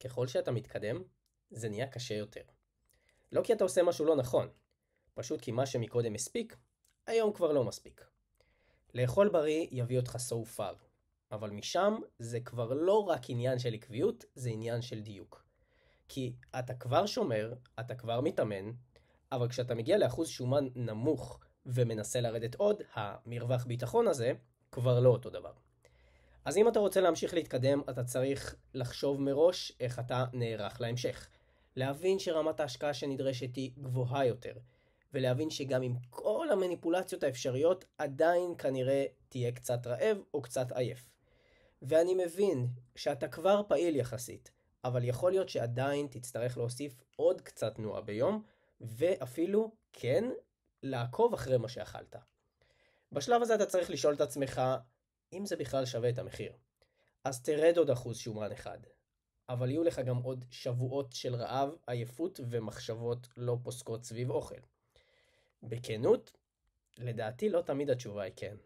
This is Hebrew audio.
ככל שאתה מתקדם, זה נהיה קשה יותר. לא כי אתה עושה משהו לא נכון, פשוט כי מה שמקודם הספיק, היום כבר לא מספיק. לאכול בריא יביא אותך so far, אבל משם זה כבר לא רק עניין של עקביות, זה עניין של דיוק. כי אתה כבר שומר, אתה כבר מתאמן, אבל כשאתה מגיע לאחוז שומן נמוך ומנסה לרדת עוד, המרווח ביטחון הזה כבר לא אותו דבר. אז אם אתה רוצה להמשיך להתקדם, אתה צריך לחשוב מראש איך אתה נערך להמשך. להבין שרמת ההשקעה שנדרשת היא גבוהה יותר, ולהבין שגם עם כל המניפולציות האפשריות, עדיין כנראה תהיה קצת רעב או קצת עייף. ואני מבין שאתה כבר פעיל יחסית, אבל יכול להיות שעדיין תצטרך להוסיף עוד קצת תנועה ביום, ואפילו כן לעקוב אחרי מה שאכלת. בשלב הזה אתה צריך לשאול את עצמך אם זה בכלל שווה את המחיר. אז תרד עוד אחוז שומן אחד. אבל יהיו לך גם עוד שבועות של רעב, עייפות ומחשבות לא פוסקות סביב אוכל. בכנות, לדעתי לא תמיד התשובה היא כן.